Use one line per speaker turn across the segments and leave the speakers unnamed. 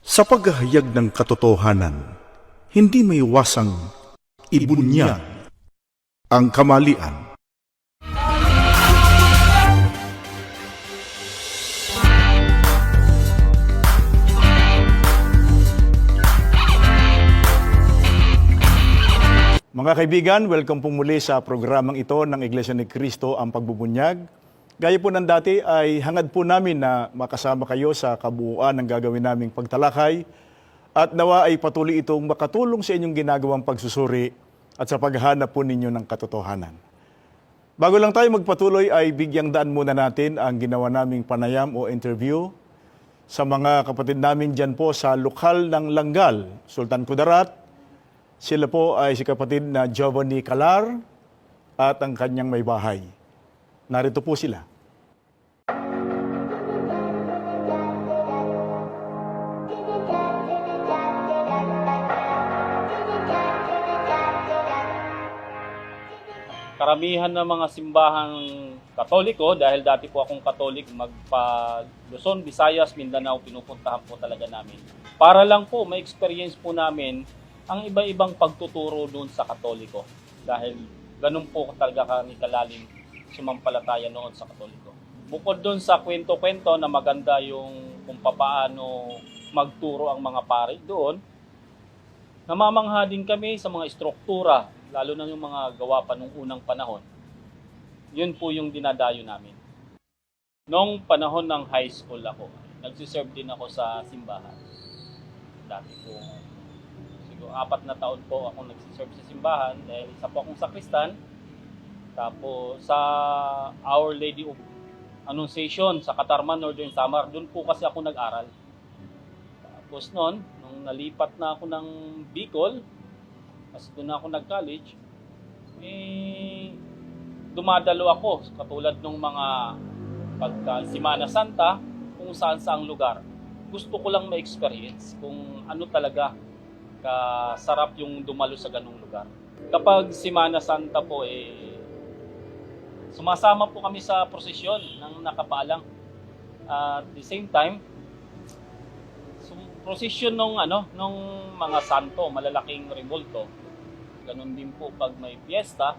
Sa paghahayag ng katotohanan, hindi may iwasang ibunyag ang kamalian. Mga kaibigan, welcome po muli sa programang ito ng Iglesia ni Cristo, ang Pagbubunyag. Gaya po ng dati ay hangad po namin na makasama kayo sa kabuuan ng gagawin naming pagtalakay at nawa ay patuloy itong makatulong sa inyong ginagawang pagsusuri at sa paghahanap po ninyo ng katotohanan. Bago lang tayo magpatuloy ay bigyang daan muna natin ang ginawa naming panayam o interview sa mga kapatid namin dyan po sa lokal ng Langgal, Sultan Kudarat. Sila po ay si kapatid na Giovanni Calar at ang kanyang may bahay. Narito po sila.
Karamihan ng mga simbahang Katoliko, dahil dati po akong Katolik, magpa Luzon, Visayas, Mindanao, pinupuntahan po talaga namin. Para lang po, may experience po namin ang iba-ibang pagtuturo doon sa Katoliko. Dahil ganun po talaga kami kalalim sumampalataya noon sa Katoliko. Bukod doon sa kwento-kwento na maganda yung kung paano magturo ang mga pari doon, namamangha din kami sa mga struktura, lalo na yung mga gawa pa nung unang panahon. Yun po yung dinadayo namin. Noong panahon ng high school ako, nagsiserve din ako sa simbahan. Dati po, 4 na taon po akong nagsiserve sa simbahan dahil isa po akong sakristan. Tapos sa Our Lady of Annunciation sa Katarman, Northern Samar, doon po kasi ako nag-aral. Tapos nung nalipat na ako ng Bicol, kasi doon na ako nag-college, dumadalo ako katulad ng mga pagka Semana Santa kung saan lugar. Gusto ko lang ma-experience kung ano talaga kasarap yung dumalo sa ganung lugar. Kapag Semana Santa po, sumasama po kami sa prosesyon ng nakabalang. At the same time, prosesyon nung mga santo, malalaking rebulto. Ganun din po pag may fiesta,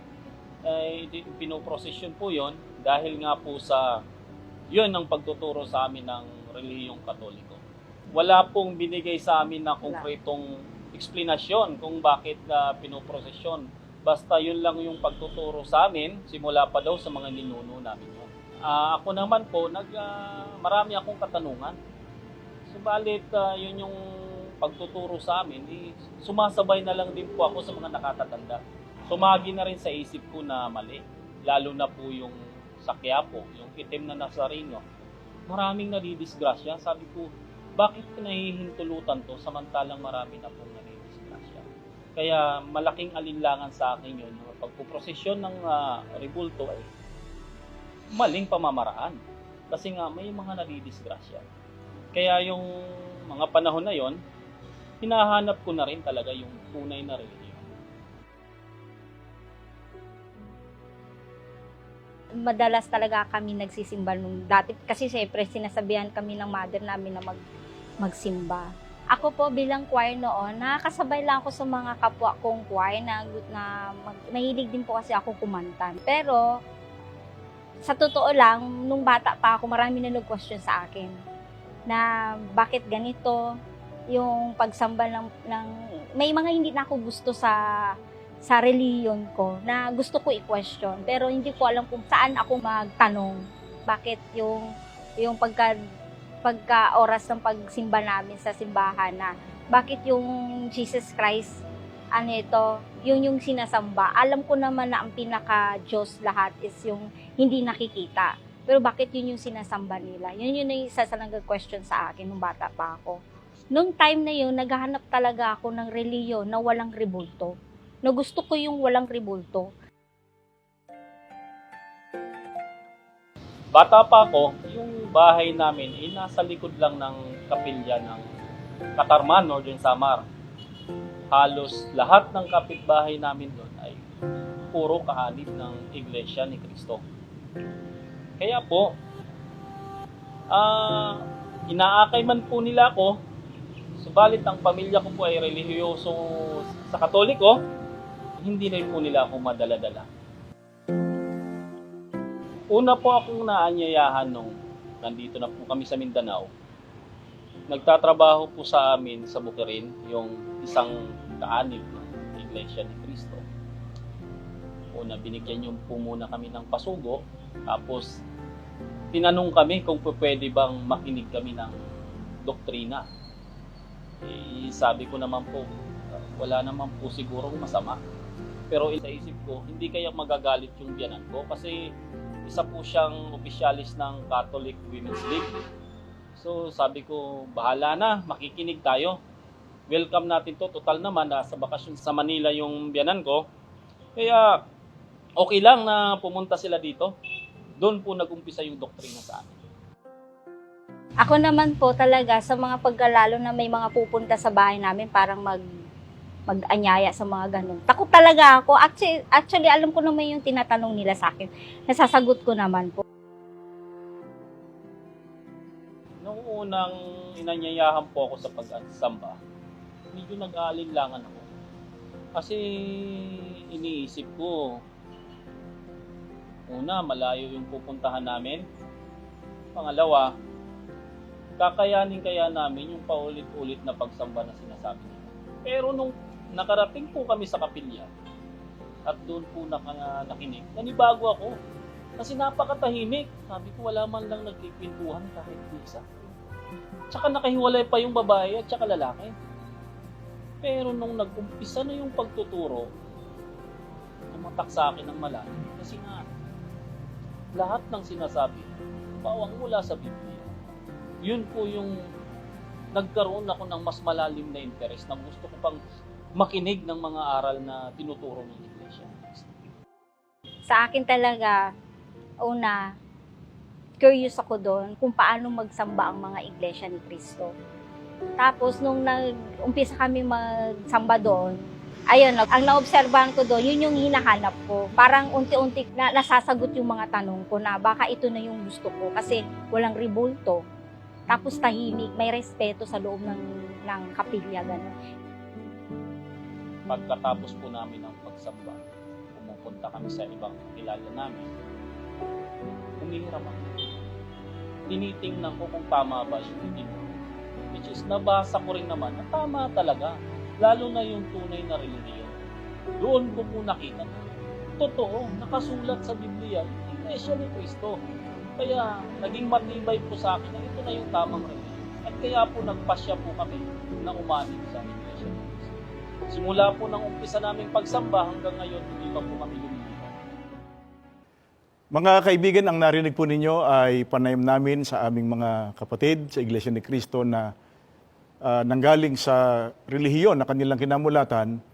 pinoprosesyon po yon dahil nga po sa yun ang pagtuturo sa amin ng relihiyong Katoliko. Wala pong binigay sa amin na konkretong eksplanasyon kung bakit pinoprosesyon. Basta yun lang yung pagtuturo sa amin, simula pa daw sa mga ninuno namin yun. Ako naman po, marami akong katanungan. Subalit, yun yung pagtuturo sa amin, sumasabay na lang din po ako sa mga nakatatanda. Sumagi na rin sa isip ko na mali, lalo na po yung sa Quiapo, yung itim na Nazareno. Maraming nadidisgrasya. Sabi ko, bakit pinahihintulutan to samantalang marami na pong nadidisgrasya? Kaya malaking alinlangan sa akin yun, pagpuprosesyon ng rebulto ay maling pamamaraan. Kasi nga may mga nadidisgrasya. Kaya yung mga panahon na yon, hinahanap ko na rin talaga yung tunay na relihiyon.
Madalas talaga kami nagsisimba nung dati. Kasi siyempre sinasabihan kami ng mother namin na magsimba. Ako po bilang choir noon, nakakasabay lang ako sa mga kapwa kong choir mahilig din po kasi ako kumanta. Pero sa totoo lang, nung bata pa ako, marami na nag-question sa akin na bakit ganito, yung pagsamba ng may mga hindi na ako gusto sa reliyon ko na gusto ko i-question, pero hindi ko alam kung saan ako magtanong bakit yung pagka oras ng pagsimba namin sa simbahan na bakit yung Jesus Christ yun yung sinasamba. Alam ko naman na ang pinaka-Diyos lahat is yung hindi nakikita. Pero bakit yun yung sinasamba nila? Yun yung isa sa nag-question sa akin nung bata pa ako. Nung time na yun, naghahanap talaga ako ng reliyon na walang rebulto. Na gusto ko yung walang rebulto.
Bata pa ako, yung bahay namin ay nasa likod lang ng kapilya ng Katarman, Northern Samar. Halos lahat ng kapitbahay namin doon ay puro kahanib ng Iglesia ni Cristo. Kaya po, inaakay man po nila ako, Subalit ang pamilya ko po ay relihiyoso sa Katoliko, hindi rin po nila ako madala-dala. Una po akong naanyayahan nung nandito na po kami sa Mindanao. Nagtatrabaho po sa amin sa Bukirin, yung isang kaanib ng Iglesia ni Cristo. Una, binigyan niyo po muna kami ng pasugo, tapos tinanong kami kung pwede bang makinig kami ng doktrina. Sabi ko naman po, wala naman po sigurong masama. Pero sa isip ko, hindi kaya magagalit yung biyanan ko kasi isa po siyang opisyalis ng Catholic Women's League. So sabi ko, bahala na, makikinig tayo. Welcome natin to. Total naman, nasa bakasyon sa Manila yung biyanan ko. Kaya okay lang na pumunta sila dito. Doon po nag-umpisa yung doktrina sa amin.
Ako naman po talaga sa mga pagkalalo na may mga pupunta sa bahay namin parang mag-anyaya sa mga ganun. Takot talaga ako. Actually, alam ko naman yung tinatanong nila sa akin. Nasasagot ko naman po.
Noong unang inanyayahan po ako sa pag-samba, medyo nag-aalinlangan ako. Kasi iniisip ko, una, malayo yung pupuntahan namin. Pangalawa, kakayanin kaya namin yung paulit-ulit na pagsamba na sinasabi nila. Pero nung nakarating po kami sa kapilya at doon po nakinig, nanibago ako. Kasi napakatahimik. Sabi ko, wala man lang nagkikwentuhan kahit isa. Tsaka nakahiwalay pa yung babae at tsaka lalaki. Pero nung nag-umpisa na yung pagtuturo, tumatak sa akin ng malalim. Kasi nga, lahat ng sinasabi, bawang mula sa Biblia. Yun po yung nagkaroon ako ng mas malalim na interest na gusto ko pang makinig ng mga aral na tinuturo ng Iglesia.
Sa akin talaga, una, curious ako doon kung paano magsamba ang mga iglesia ni Cristo. Tapos, nung nag-umpisa kami magsamba doon, ayun, ang naobserbahan ko doon, yun yung hinahanap ko. Parang unti-unti na nasasagot yung mga tanong ko na baka ito na yung gusto ko kasi walang rebulto. Tapos tahimik, may respeto sa loob ng kapilya, gano'n.
Pagkatapos po namin ng pagsamba, pumupunta kami sa ibang kilala namin. Humihiram ako. Tinitingnan ko kung tama ba yung hindi. Which is, nabasa ko rin naman na tama talaga. Lalo na yung tunay na relihiyon. Doon ko po nakita na totoo, nakasulat sa Biblia, Iglesia ni Cristo. Kaya naging matibay po sa akin na ito na yung tamang relihiyon. At kaya po nagpasya po kami na umanin sa Iglesia ni Cristo. Simula po ng umpisa naming pagsamba hanggang ngayon, hindi pa po kami lumilipat.
Mga kaibigan, ang narinig po ninyo ay panayam namin sa aming mga kapatid sa Iglesia ni Cristo na nanggaling sa relihiyon na kanilang kinamulatan,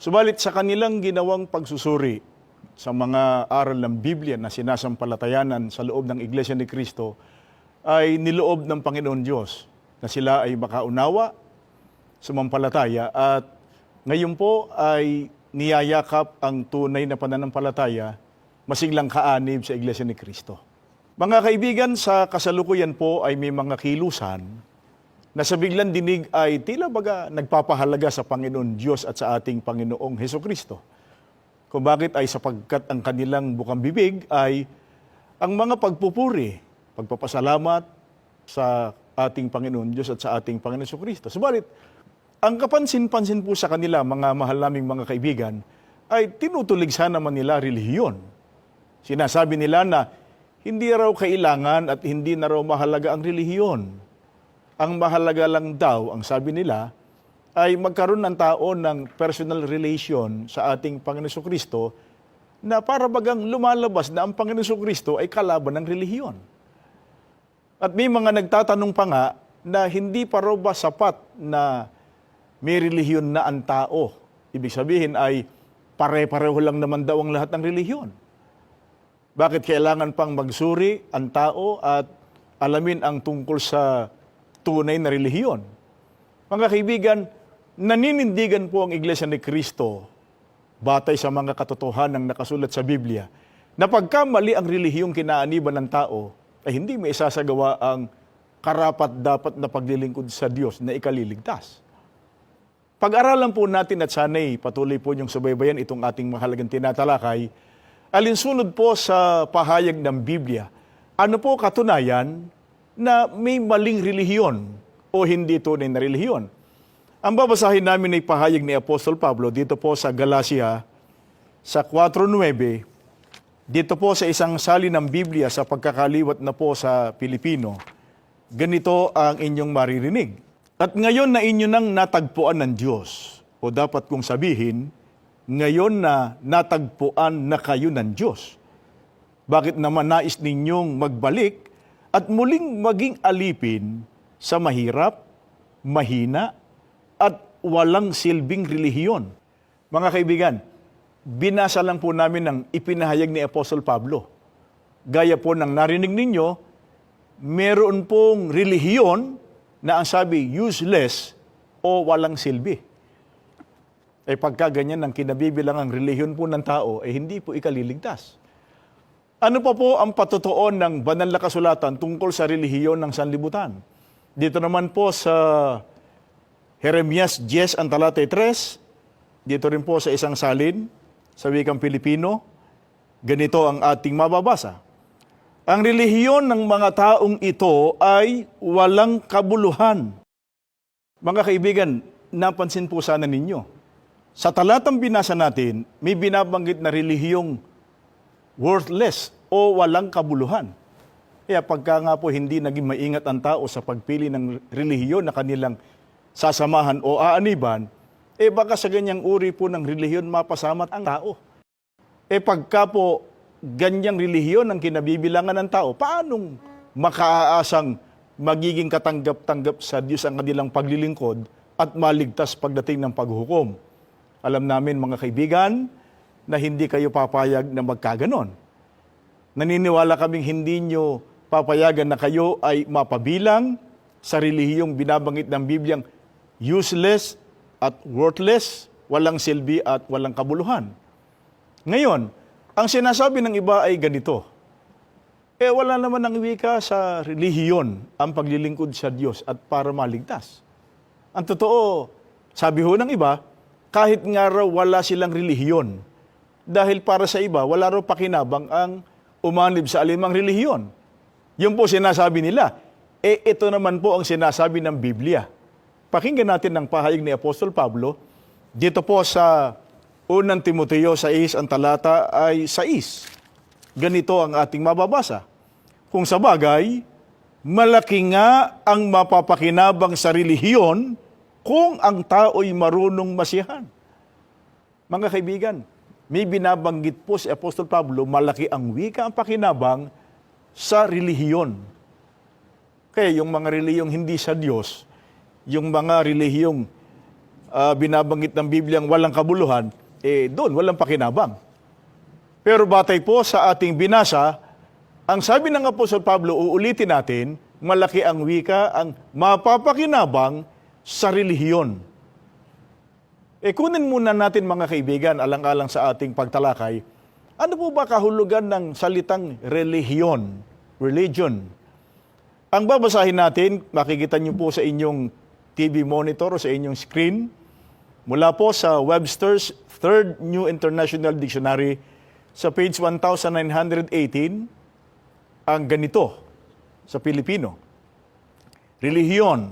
subalit sa kanilang ginawang pagsusuri sa mga aral ng Biblia na sinasampalatayanan sa loob ng Iglesia ni Cristo, ay niloob ng Panginoon Diyos na sila ay makaunawa, sumampalataya, at ngayon po ay niyayakap ang tunay na pananampalataya masiglang kaanib sa Iglesia ni Cristo. Mga kaibigan, sa kasalukuyan po ay may mga kilusan na sa biglang dinig ay tila baga nagpapahalaga sa Panginoon Diyos at sa ating Panginoong Hesukristo. Kung bakit ay sapagkat ang kanilang bukang bibig ay ang mga pagpupuri, pagpapasalamat sa ating Panginoon Diyos at sa ating Panginoon Hesukristo. Subalit, ang kapansin-pansin po sa kanila, mga mahal naming mga kaibigan, ay tinutuligsa naman nila relihiyon. Sinasabi nila na hindi raw kailangan at hindi na raw mahalaga ang relihiyon. Ang mahalaga lang daw, ang sabi nila, ay magkaroon ng tao ng personal relation sa ating Panginoon Jesucristo na para bagang lumalabas na ang Panginoon Jesucristo ay kalaban ng relihiyon. At may mga nagtatanong pa nga na hindi pa raw ba sapat na may relihiyon na ang tao. Ibig sabihin ay pare-pareho lang naman daw ang lahat ng relihiyon. Bakit kailangan pang magsuri ang tao at alamin ang tungkol sa tunay na relihiyon? Mga kaibigan, naninindigan po ang Iglesia ni Cristo batay sa mga katotohanan ng nakasulat sa Biblia na pagka mali ang relihiyong kinaaniban ng tao ay hindi may isasagawa ang karapat-dapat na paglilingkod sa Diyos na ikaliligtas. Pag-aralan po natin at sana'y patuloy po niyong subaybayan itong ating mahalagang tinatalakay, alinsunod po sa pahayag ng Biblia. Ano po katunayan na may maling relihiyon o hindi tunay na relihiyon? Ang babasahin namin ay pahayag ni Apostol Pablo dito po sa Galacia sa 4:9. Dito po sa isang salin ng Biblia sa pagkakaliwat na po sa Pilipino. Ganito ang inyong maririnig. At ngayon na inyo nang natagpuan ng Diyos, o dapat kong sabihin, ngayon na natagpuan na kayo ng Diyos, bakit naman nais ninyong magbalik at muling maging alipin sa mahirap, mahina, at walang silbing relihiyon? Mga kaibigan, binasa lang po namin ang ipinahayag ni Apostol Pablo. Gaya po ng narinig ninyo, meron pong relihiyon na ang sabi useless o walang silbi. Pagka ganyan ang kinabibilang ang relihiyon po ng tao, hindi po ikaliligtas. Ano pa po ang patutuon ng banal na kasulatan tungkol sa relihiyon ng sanlibutan? Dito naman po sa Jeremias 10 ang talata 3, dito rin po sa isang salin, sa wikang Pilipino, ganito ang ating mababasa. Ang relihiyon ng mga taong ito ay walang kabuluhan. Mga kaibigan, napansin po sana ninyo, sa talatang binasa natin, may binabanggit na relihiyong worthless o walang kabuluhan. Kaya pagka nga po hindi naging maingat ang tao sa pagpili ng relihiyon na kanilang sasamahan o aaniban, baka sa ganyang uri po ng relihiyon mapasamat ang tao. Pagka po ganyang relihiyon ang kinabibilangan ng tao, paanong makaaasang magiging katanggap-tanggap sa Diyos ang kanilang paglilingkod at maligtas pagdating ng paghukom? Alam namin mga kaibigan na hindi kayo papayag na magkaganon. Naniniwala kaming hindi nyo papayagan na kayo ay mapabilang sa relihiyong binabanggit ng Bibliang useless at worthless, walang silbi at walang kabuluhan. Ngayon, ang sinasabi ng iba ay ganito, wala naman ang wika sa relihiyon ang paglilingkod sa Diyos at para maligtas. Ang totoo, sabi ho ng iba, kahit nga raw wala silang relihiyon, dahil para sa iba, wala raw pakinabang ang umanib sa alimang relihiyon. Yun po sinasabi nila. Ito naman po ang sinasabi ng Biblia. Pakinggan natin ang pahayag ni Apostol Pablo, dito po sa 1 Timoteo 6, ang talata ay 6. Ganito ang ating mababasa. Kung sa bagay, malaki nga ang mapapakinabang sa relihiyon kung ang tao'y marunong masiyahan. Mga kaibigan, may binabanggit po si Apostol Pablo, malaki ang wika ang pakinabang sa relihiyon. Kaya yung mga relihiyong hindi sa Diyos, yung mga relihiyong binabanggit ng Bibliang walang kabuluhan, doon walang pakinabang. Pero batay po sa ating binasa, ang sabi ng Apostol Pablo, uulitin natin, malaki ang wika, ang mapapakinabang sa relihiyon. Kunin muna natin mga kaibigan, alang-alang sa ating pagtalakay, ano po ba kahulugan ng salitang relihiyon, religion? Ang babasahin natin, makikita niyo po sa inyong TV monitor o sa inyong screen, mula po sa Webster's Third New International Dictionary sa page 1918, ang ganito sa Pilipino. Relihiyon,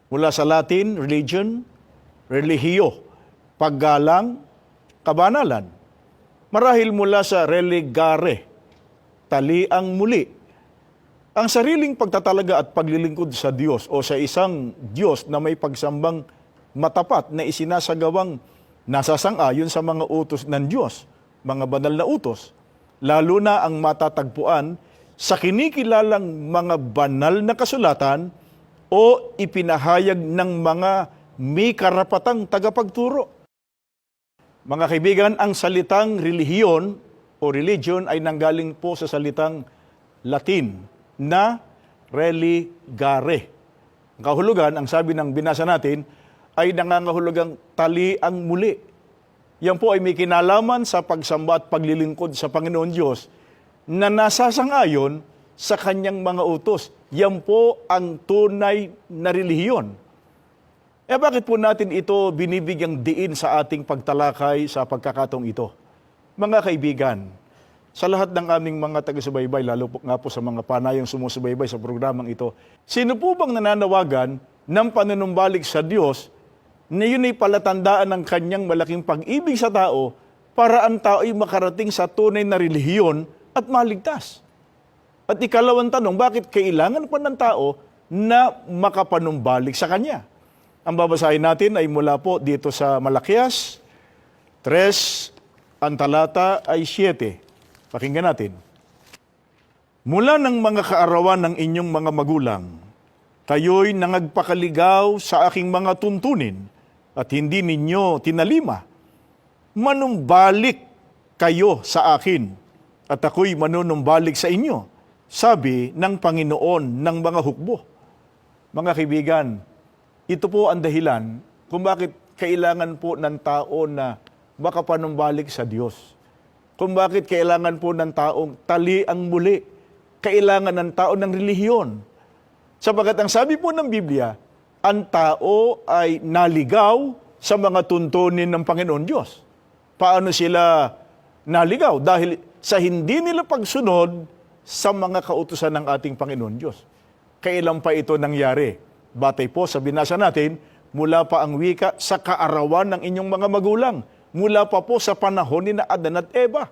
mula sa Latin, religion, religio, paggalang, kabanalan. Marahil mula sa religare, taliang muli. Ang sariling pagtatalaga at paglilingkod sa Diyos o sa isang Diyos na may pagsambang matapat na isinasagawang nasasang-ayon sa mga utos ng Diyos, mga banal na utos, lalo na ang matatagpuan sa kinikilalang mga banal na kasulatan o ipinahayag ng mga may karapatang tagapagturo. Mga kaibigan, ang salitang relihiyon o religion ay nanggaling po sa salitang Latin na religare. Ang kahulugan, ang sabi ng binasa natin, ay nangangahulugang taliang muli. Yan po ay may kinalaman sa pagsamba at paglilingkod sa Panginoon Diyos na nasasang-ayon sa kanyang mga utos. Yan po ang tunay na relihiyon. Bakit po natin ito binibigyang diin sa ating pagtalakay sa pagkakataong ito? Mga kaibigan, sa lahat ng aming mga taga-subaybay, lalo po nga po sa mga panayang sumusubaybay sa programang ito, sino po bang nananawagan ng panunumbalik sa Diyos na yun ay palatandaan ng kanyang malaking pag-ibig sa tao para ang tao ay makarating sa tunay na relihiyon at maligtas? At ikalawang tanong, bakit kailangan pa ng tao na makapanumbalik sa Kanya? Ang babasahin natin ay mula po dito sa Malakias 3, ang talata ay 7. Pakinggan natin. Mula ng mga kaarawan ng inyong mga magulang, kayo'y nangagpakaligaw sa aking mga tuntunin at hindi ninyo tinalima. Manumbalik kayo sa akin at ako'y manunumbalik sa inyo, sabi ng Panginoon ng mga hukbo. Mga kaibigan, ito po ang dahilan kung bakit kailangan po ng tao na makapanumbalik sa Diyos. Kung bakit kailangan po ng taong tali ang muli. Kailangan ng tao ng relihiyon. Sapagat ang sabi po ng Biblia, ang tao ay naligaw sa mga tuntunin ng Panginoon Diyos. Paano sila naligaw? Dahil sa hindi nila pagsunod sa mga kautusan ng ating Panginoon Diyos. Kailan pa ito nangyari? Batay po sa binasa natin, mula pa ang wika sa kaarawan ng inyong mga magulang. Mula pa po sa panahon ni Adan at Eva.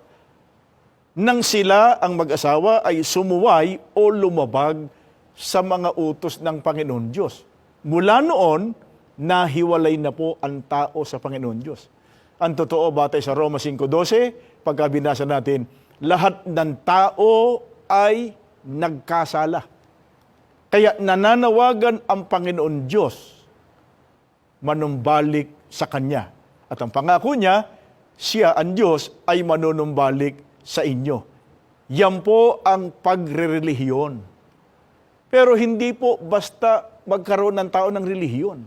Nang sila ang mag-asawa ay sumuway o lumabag sa mga utos ng Panginoon Diyos. Mula noon, nahiwalay na po ang tao sa Panginoon Diyos. Ang totoo, batay sa Roma 5:12, pagka binasa natin, lahat ng tao ay nagkasala. Kaya nananawagan ang Panginoon Diyos manumbalik sa Kanya. At ang pangako niya, siya, ang Diyos, ay manunumbalik sa inyo. Yan po ang pagre-relihiyon. Pero hindi po basta magkaroon ng tao ng relihiyon.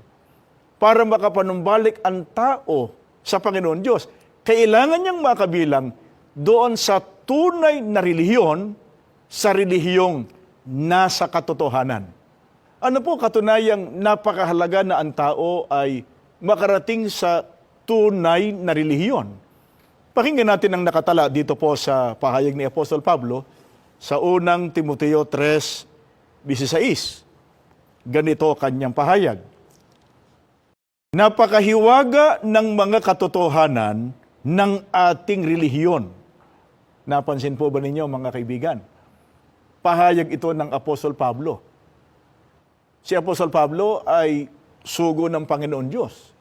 Para makapanumbalik ang tao sa Panginoon Diyos, kailangan niyang makabilang doon sa tunay na relihiyon, sa relihiyong nasa katotohanan. Ano po katunayang napakahalaga na ang tao ay makarating sa tunay na relihiyon? Pakinggan natin ang nakatala dito po sa pahayag ni Apostol Pablo sa unang Timoteo 3:16. Ganito kanyang pahayag. Napakahiwaga ng mga katotohanan ng ating relihiyon. Napansin po ba ninyo mga kaibigan? Pahayag ito ng Apostol Pablo. Si Apostol Pablo ay sugo ng Panginoon Diyos.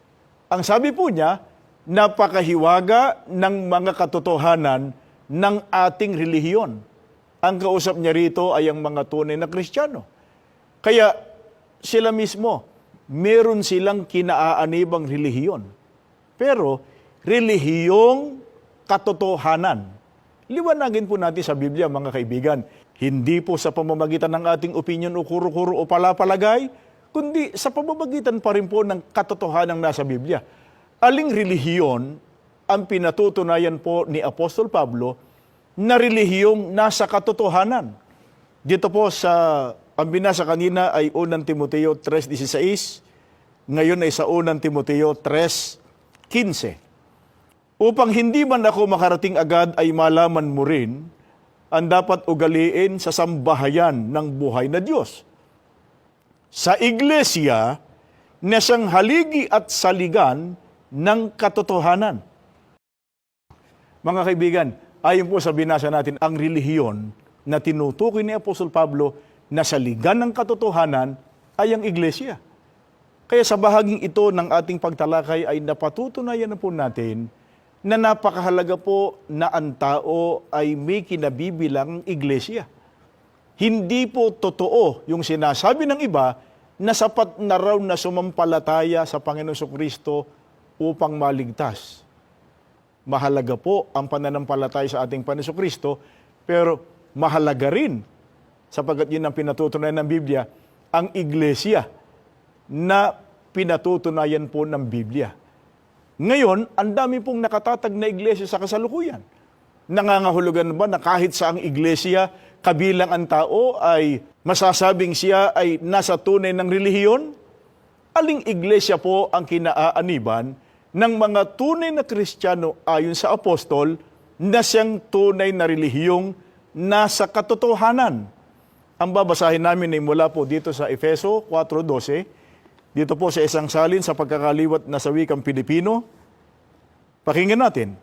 Ang sabi po niya, napakahiwaga ng mga katotohanan ng ating relihiyon. Ang kausap niya rito ay ang mga tunay na Kristiyano. Kaya sila mismo, meron silang kinaaanibang relihiyon. Pero relihiyong katotohanan. Liwanagin po natin sa Biblia mga kaibigan, hindi po sa pamamagitan ng ating opinion o kuro-kuro o palapalagay, kundi sa pamamagitan pa rin po ng katotohanan nasa Biblia. Aling relihiyon ang pinatutunayan po ni Apostol Pablo na relihiyong nasa katotohanan? Dito po sa, ang binasa kanina ay 1 Timoteo 3:16, ngayon ay sa 1 Timoteo 3:15. Upang hindi man ako makarating agad ay malaman mo rin ang dapat ugaliin sa sambahayan ng buhay na Diyos. Sa iglesia na siyang haligi at saligan ng katotohanan. Mga kaibigan, ayon po sa binasa natin, ang relihiyon na tinutukoy ni Apostol Pablo na saligan ng katotohanan ay ang iglesia. Kaya sa bahaging ito ng ating pagtalakay ay napatutunayan na po natin na napakahalaga po na ang tao ay may kinabibilang iglesia. Hindi po totoo yung sinasabi ng iba na sapat na raw na sumampalataya sa Panginoon Kristo upang maligtas. Mahalaga po ang pananampalataya sa ating Panginoon Kristo, pero mahalaga rin, sapagkat yun ang pinatutunayan ng Biblia, ang iglesia na pinatutunayan po ng Biblia. Ngayon, ang dami pong nakatatag na iglesia sa kasalukuyan. Nangangahulugan ba na kahit sa ang iglesia, kabilang ang tao ay masasabing siya ay nasa tunay ng relihiyon? Aling iglesia po ang kinaaaniban ng mga tunay na Kristiyano ayon sa apostol na siyang tunay na relihiyong nasa katotohanan? Ang babasahin namin ay mula po dito sa Efeso 4:12, dito po sa isang salin sa pagkakaliwat na sa wikang Pilipino. Pakinggan natin.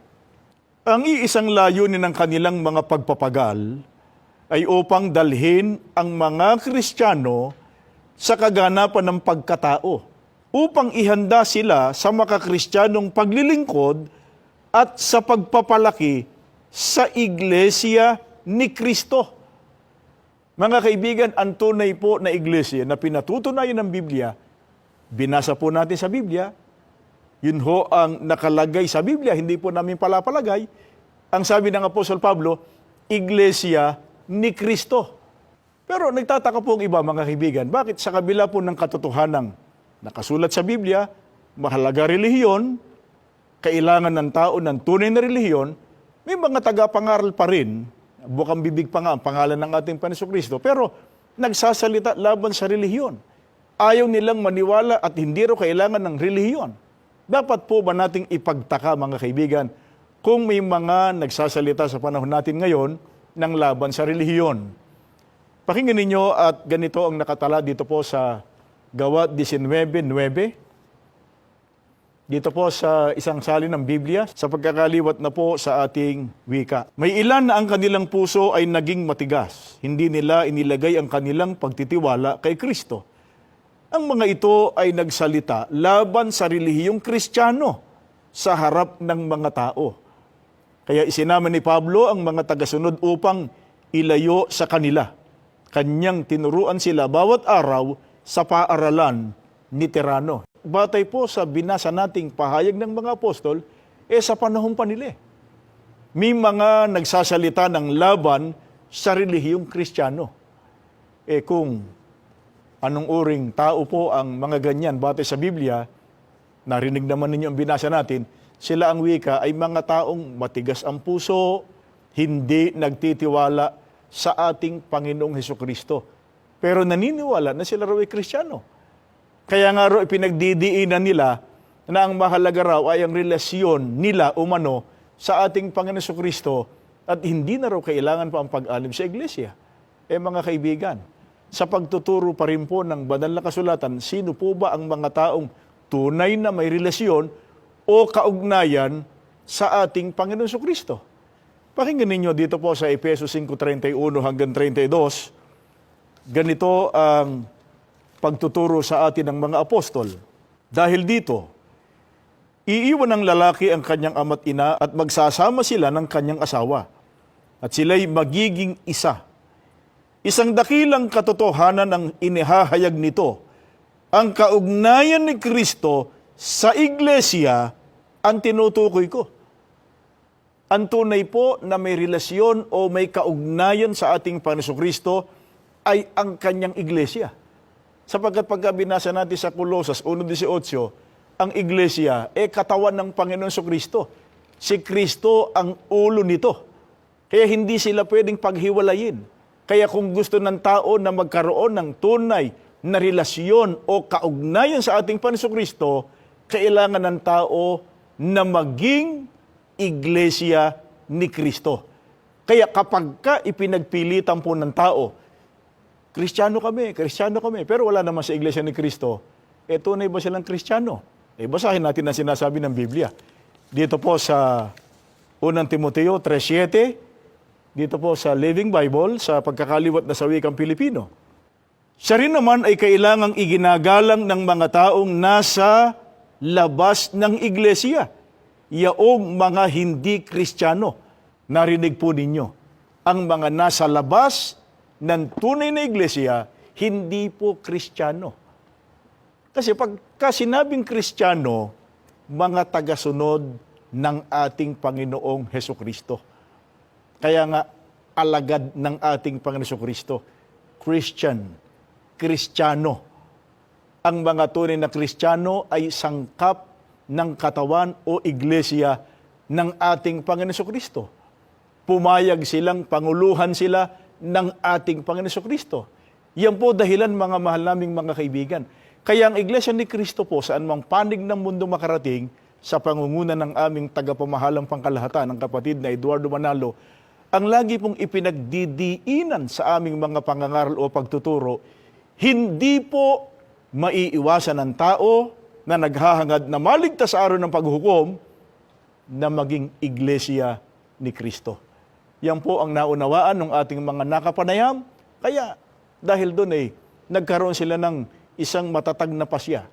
Ang iisang layunin ng kanilang mga pagpapagal ay upang dalhin ang mga Kristiyano sa kaganapan ng pagkatao, upang ihanda sila sa makakristyanong paglilingkod at sa pagpapalaki sa iglesia ni Kristo. Mga kaibigan, ang tunay po na iglesia na pinatutunayan ng Biblia, binasa po natin sa Biblia, yun ho ang nakalagay sa Biblia, hindi po namin palapalagay. Ang sabi ng Apostol Pablo, iglesia ni Kristo. Pero nagtataka po ang iba, mga kaibigan, bakit sa kabila po ng katotohanang nakasulat sa Biblia, mahalaga relihiyon, kailangan ng tao ng tunay na relihiyon, may mga tagapangaral pa rin, bukang bibig pa nga ang pangalan ng ating Panginoong Kristo, pero nagsasalita laban sa relihiyon. Ayaw nilang maniwala at hindi raw kailangan ng relihiyon. Dapat po ba nating ipagtaka, mga kaibigan, kung may mga nagsasalita sa panahon natin ngayon ng laban sa relihiyon? Pakinggan ninyo at ganito ang nakatala dito po sa Gawa 19:9. Dito po sa isang salin ng Biblia, sa pagkakaliwat na po sa ating wika. May ilan na ang kanilang puso ay naging matigas. Hindi nila inilagay ang kanilang pagtitiwala kay Kristo. Ang mga ito ay nagsalita laban sa relihiyong Kristiyano sa harap ng mga tao. Kaya isinama ni Pablo ang mga tagasunod upang ilayo sa kanila. Kanyang tinuruan sila bawat araw sa paaralan ni Tirano. Batay po sa binasa nating pahayag ng mga apostol, sa panahon pa nila. May mga nagsasalita ng laban sa relihiyong Kristiyano. Kung anong uring tao po ang mga ganyan batay sa Biblia, narinig naman ninyo ang binasa natin, sila ang wika ay mga taong matigas ang puso, hindi nagtitiwala sa ating Panginoong Hesukristo. Pero naniniwala na sila raw ay Kristiyano. Kaya nga raw ipinagdidiinan nila na ang mahalaga raw ay ang relasyon nila umano sa ating Panginoon Jesucristo at hindi na raw kailangan pa ang pag-alim sa iglesia. Mga kaibigan, sa pagtuturo pa rin po ng banal na kasulatan, sino po ba ang mga taong tunay na may relasyon o kaugnayan sa ating Panginoon Jesucristo? Pakinggan ninyo dito po sa Efeso 5:31 hanggang 32, ganito ang pagtuturo sa atin ng mga apostol. Dahil dito, iiwan ng lalaki ang kanyang ama't ina at magsasama sila ng kanyang asawa. At sila'y magiging isa. Isang dakilang katotohanan ang inihahayag nito. Ang kaugnayan ni Kristo sa iglesia ang tinutukoy ko. Ang tunay po na may relasyon o may kaugnayan sa ating Panginoon Kristo ay ang kanyang iglesia. Sapagkat pagka binasa natin sa Colosas 1:18, ang iglesia katawan ng Panginoon Kristo. Si Kristo ang ulo nito. Kaya hindi sila pwedeng paghiwalayin. Kaya kung gusto ng tao na magkaroon ng tunay na relasyon o kaugnayan sa ating Panginoon Kristo, kailangan ng tao na maging iglesia ni Kristo. Kaya kapag ka ipinagpilitan po ng tao, Kristiyano kami, pero wala naman sa iglesia ni Kristo, tunay ba silang Kristiyano? Basahin natin ang sinasabi ng Biblia. Dito po sa 1 Timoteo 3:7, dito po sa Living Bible, sa pagkakaliwat na sa wikang Pilipino. Siya rin naman ay kailangang iginagalang ng mga taong nasa labas ng iglesia, yaong mga hindi Kristiyano. Narinig po ninyo, ang mga nasa labas ng tunay na iglesia, hindi po Kristiyano. Kasi pagka sinabing Kristiyano, mga tagasunod ng ating Panginoong Hesukristo. Kaya nga, alagad ng ating Panginoong Hesukristo, Kristiyano. Ang mga tunay na Kristiyano ay sangkap ng katawan o iglesia ng ating Panginoong Hesukristo. Pumayag silang, panguluhan sila ng ating Panginoon Kristo. Yan po dahilan, mga mahal naming mga kaibigan. Kaya ang Iglesia ni Cristo po, saan mang panig ng mundo makarating, sa pangunguna ng aming tagapamahalang pangkalahatan, ang kapatid na Eduardo Manalo, ang lagi pong ipinagdidiinan sa aming mga pangangaral o pagtuturo, hindi po maiiwasan ng tao na naghahangad na maligtas sa araw ng paghukom na maging Iglesia ni Cristo. Yan po ang naunawaan ng ating mga nakapanayam. Kaya dahil doon nagkaroon sila ng isang matatag na pasya.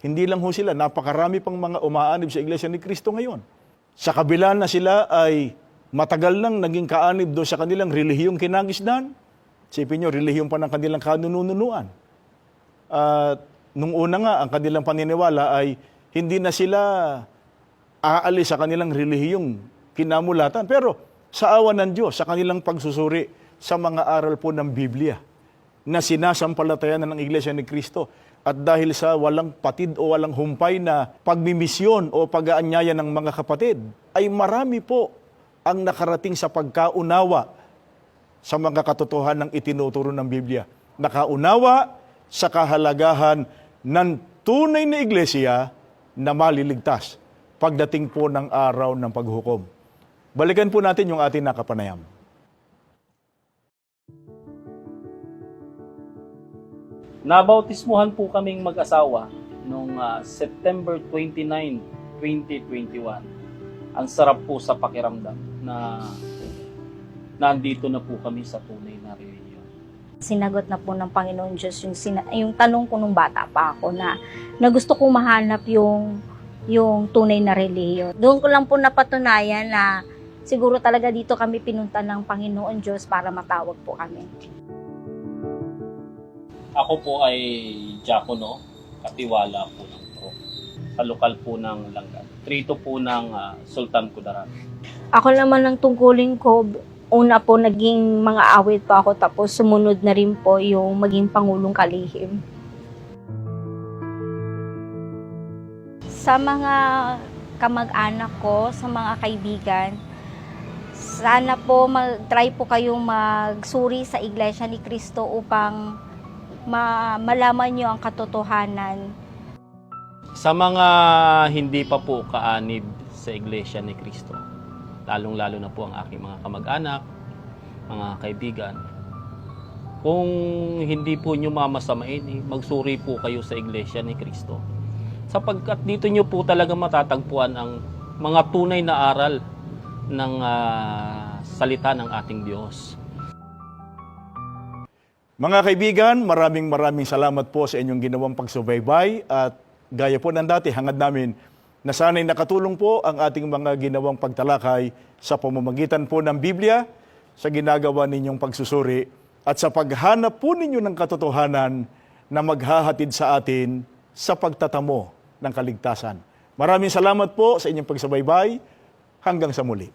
Hindi lang ho sila, napakarami pang mga umaanib sa Iglesia ni Cristo ngayon. Sa kabila na sila ay matagal nang naging kaanib doon sa kanilang relihiyong kinagisnan. Sipin nyo, relihiyong pa ng kanilang kanununuan. At nung una nga, ang kanilang paniniwala ay hindi na sila aalis sa kanilang relihiyong kinamulatan. Pero sa awa ng Diyos, sa kanilang pagsusuri sa mga aral po ng Biblia na sinasampalatayan ng Iglesia ni Cristo, at dahil sa walang patid o walang humpay na pagmimisyon o pag-aanyaya ng mga kapatid, ay marami po ang nakarating sa pagkaunawa sa mga katotohanan ng itinuturo ng Biblia. Nakaunawa sa kahalagahan ng tunay na iglesia na maliligtas pagdating po ng araw ng paghukom. Balikan po natin yung ating nakapanayam.
Nabautismuhan po kaming mag-asawa noong September 29, 2021. Ang sarap po sa pakiramdam na nandito na po kami sa tunay na relihiyon.
Sinagot na po ng Panginoon Diyos yung tanong ko nung bata pa ako na gusto kong mahanap yung tunay na relihiyon. Doon ko lang po napatunayan na siguro talaga dito kami pinunta ng Panginoon Diyos para matawag po kami.
Ako po ay diakono, katiwala po ng Pro. Sa lokal po ng Langgam. Trito po ng Sultan Kudarat.
Ako naman ang tungkulin ko, una po naging mga awit pa ako, tapos sumunod na rin po yung maging Pangulong Kalihim. Sa mga kamag-anak ko, sa mga kaibigan, sana po mag-try po kayong magsuri sa Iglesia ni Cristo upang malaman nyo ang katotohanan.
Sa mga hindi pa po kaanib sa Iglesia ni Cristo, lalong-lalo na po ang aking mga kamag-anak, mga kaibigan, kung hindi po nyo mamasamain, magsuri po kayo sa Iglesia ni Cristo. Sapagkat dito nyo po talaga matatagpuan ang mga tunay na aral ng salita ng ating Diyos.
Mga kaibigan, maraming salamat po sa inyong ginawang pagsubaybay at gaya po ng dati, hangad namin na sana'y nakatulong po ang ating mga ginawang pagtalakay sa pamamagitan po ng Biblia, sa ginagawa ninyong pagsusuri at sa paghanap po ninyo ng katotohanan na maghahatid sa atin sa pagtatamo ng kaligtasan. Maraming salamat po sa inyong pagsubaybay. Hanggang sa muli.